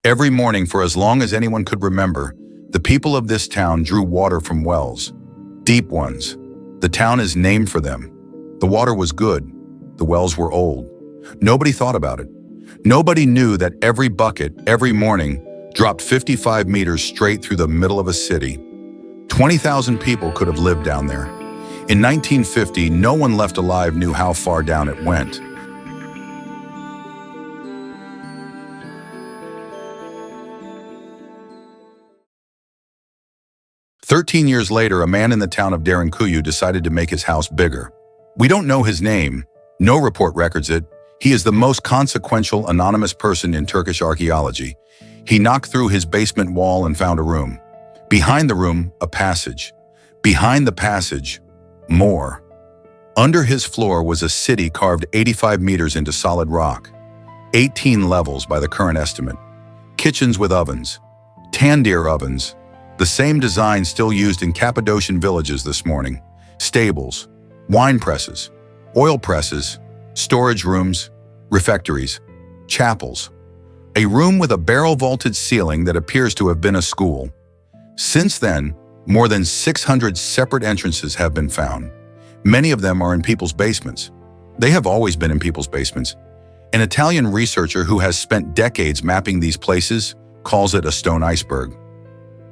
Every morning for as long as anyone could remember, the people of this town drew water from wells, deep ones. The town is named for them. The water was good. The wells were old. Nobody thought about it. Nobody knew that every bucket, every morning, dropped 55 meters straight through the middle of a city. 20,000 people could have lived down there. In 1950, no one left alive knew how far down it went. "13 years later, a man in the town of Derinkuyu decided to make his house bigger. We don't know his name. No report records it. He is the most consequential anonymous person in Turkish archaeology. He knocked through his basement wall and found a room. Behind the room, a passage. Behind the passage, more. Under his floor was a city carved 85 meters into solid rock. 18 levels by the current estimate. Kitchens with ovens. Tandir ovens. The same design still used in Cappadocian villages this morning. Stables, wine presses, oil presses, storage rooms, refectories, chapels. A room with a barrel-vaulted ceiling that appears to have been a school. Since then, more than 600 separate entrances have been found. Many of them are in people's basements. They have always been in people's basements. An Italian researcher who has spent decades mapping these places calls it a stone iceberg.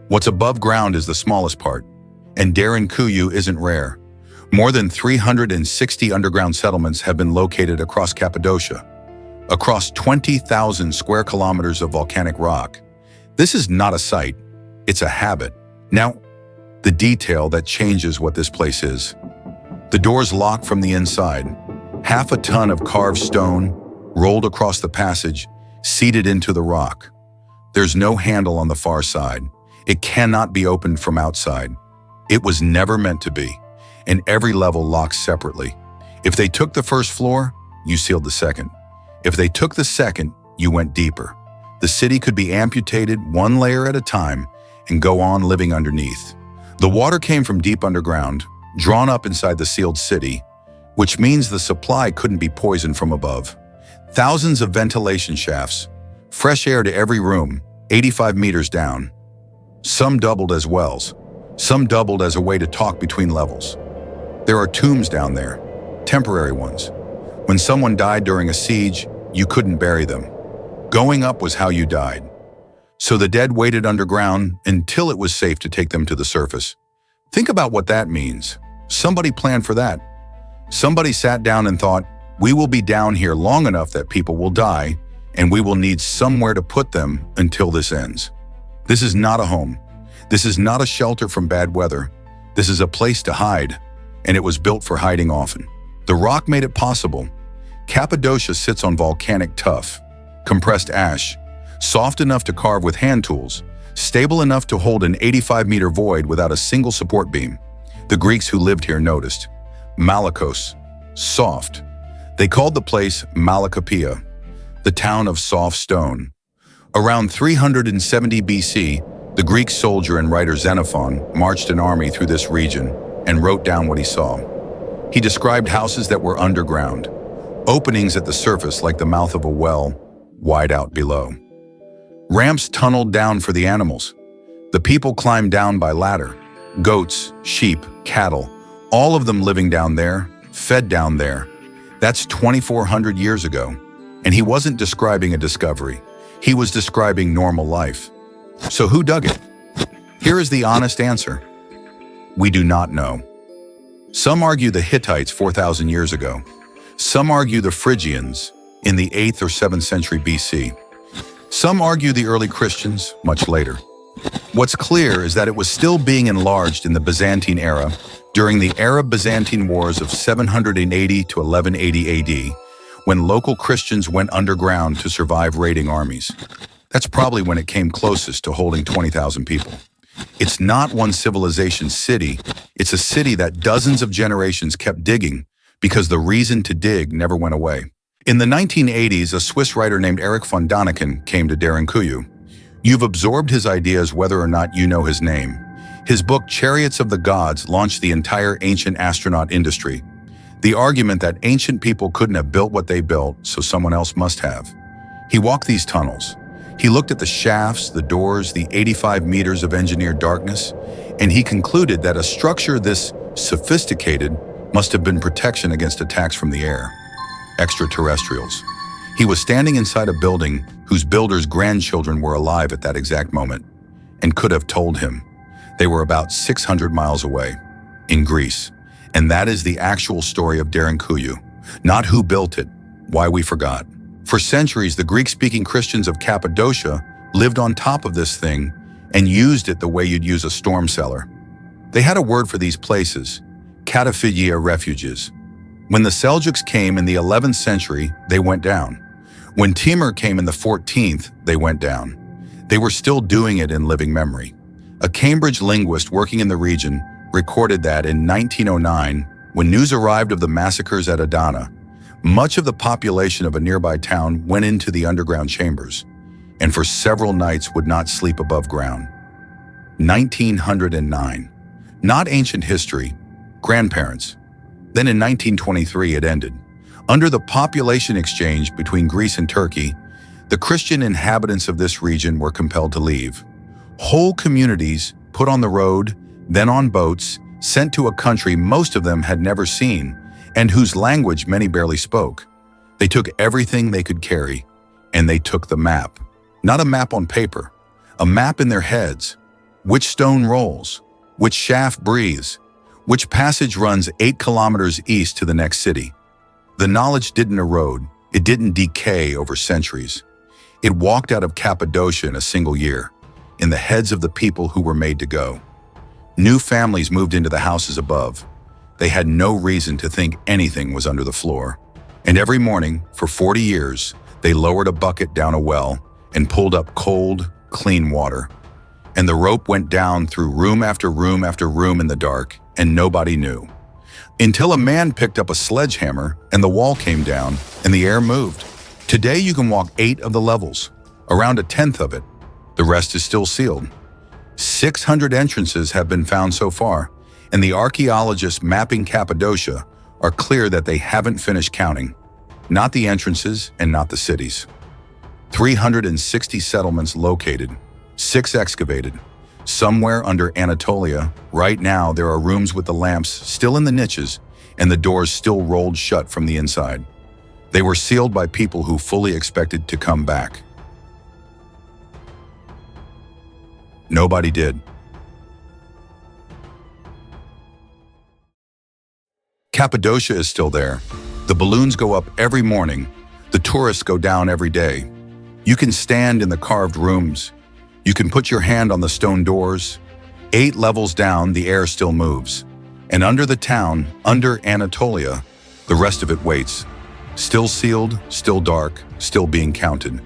What's above ground is the smallest part, and Derinkuyu isn't rare. More than 360 underground settlements have been located across Cappadocia, across 20,000 square kilometers of volcanic rock. This is not a site, it's a habit. Now, the detail that changes what this place is. The doors lock from the inside. Half a ton of carved stone, rolled across the passage, seated into the rock. There's no handle on the far side. It cannot be opened from outside. It was never meant to be, and every level locks separately. If they took the first floor, you sealed the second. If they took the second, you went deeper. The city could be amputated one layer at a time and go on living underneath. The water came from deep underground, drawn up inside the sealed city, which means the supply couldn't be poisoned from above. Thousands of ventilation shafts, fresh air to every room, 85 meters down. Some doubled as wells. Some doubled as a way to talk between levels. There are tombs down there, temporary ones. When someone died during a siege, you couldn't bury them. Going up was how you died. So the dead waited underground until it was safe to take them to the surface. Think about what that means. Somebody planned for that. Somebody sat down and thought, we will be down here long enough that people will die, and we will need somewhere to put them until this ends. This is not a home. This is not a shelter from bad weather. This is a place to hide, and it was built for hiding often. The rock made it possible. Cappadocia sits on volcanic tuff, compressed ash, soft enough to carve with hand tools, stable enough to hold an 85-meter void without a single support beam. The Greeks who lived here noticed. Malakos, soft. They called the place Malakopia, the town of soft stone. Around 370 BC, the Greek soldier and writer Xenophon marched an army through this region and wrote down what he saw. He described houses that were underground, openings at the surface like the mouth of a well, wide out below. Ramps tunneled down for the animals. The people climbed down by ladder. Goats, sheep, cattle, all of them living down there, fed down there. That's 2,400 years ago. And he wasn't describing a discovery. He was describing normal life. So who dug it? Here is the honest answer. We do not know. Some argue the Hittites 4,000 years ago. Some argue the Phrygians in the 8th or 7th century BC. Some argue the early Christians much later. What's clear is that it was still being enlarged in the Byzantine era during the Arab-Byzantine Wars of 780 to 1180 AD, when local Christians went underground to survive raiding armies. That's probably when it came closest to holding 20,000 people. It's not one civilization city, it's a city that dozens of generations kept digging because the reason to dig never went away. In the 1980s, a Swiss writer named Erich von Däniken came to Derinkuyu. You've absorbed his ideas whether or not you know his name. His book, Chariots of the Gods, launched the entire ancient astronaut industry. The argument that ancient people couldn't have built what they built, so someone else must have. He walked these tunnels. He looked at the shafts, the doors, the 85 meters of engineered darkness, and he concluded that a structure this sophisticated must have been protection against attacks from the air. Extraterrestrials. He was standing inside a building whose builders' grandchildren were alive at that exact moment and could have told him. They were about 600 miles away, in Greece. And that is the actual story of Derinkuyu, not who built it, why we forgot. For centuries, the Greek-speaking Christians of Cappadocia lived on top of this thing and used it the way you'd use a storm cellar. They had a word for these places, Cappadocia refuges. When the Seljuks came in the 11th century, they went down. When Timur came in the 14th, they went down. They were still doing it in living memory. A Cambridge linguist working in the region recorded that in 1909, when news arrived of the massacres at Adana, much of the population of a nearby town went into the underground chambers, and for several nights would not sleep above ground. 1909. Not ancient history, grandparents. Then in 1923 it ended. Under the population exchange between Greece and Turkey, the Christian inhabitants of this region were compelled to leave. Whole communities put on the road, then on boats, sent to a country most of them had never seen, and whose language many barely spoke. They took everything they could carry, and they took the map. Not a map on paper, a map in their heads. Which stone rolls? Which shaft breathes? Which passage runs 8 kilometers east to the next city? The knowledge didn't erode, it didn't decay over centuries. It walked out of Cappadocia in a single year, in the heads of the people who were made to go. New families moved into the houses above. They had no reason to think anything was under the floor. And every morning, for 40 years, they lowered a bucket down a well and pulled up cold, clean water. And the rope went down through room after room after room in the dark, and nobody knew. Until a man picked up a sledgehammer and the wall came down and the air moved. Today you can walk 8 of the levels, around a 10th of it. The rest is still sealed. 600 entrances have been found so far, and the archaeologists mapping Cappadocia are clear that they haven't finished counting. Not the entrances and not the cities. 360 settlements located, 6 excavated. Somewhere under Anatolia, right now there are rooms with the lamps still in the niches and the doors still rolled shut from the inside. They were sealed by people who fully expected to come back. Nobody did. Cappadocia is still there. The balloons go up every morning. The tourists go down every day. You can stand in the carved rooms. You can put your hand on the stone doors. 8 levels down, the air still moves. And under the town, under Anatolia, the rest of it waits. Still sealed, still dark, still being counted.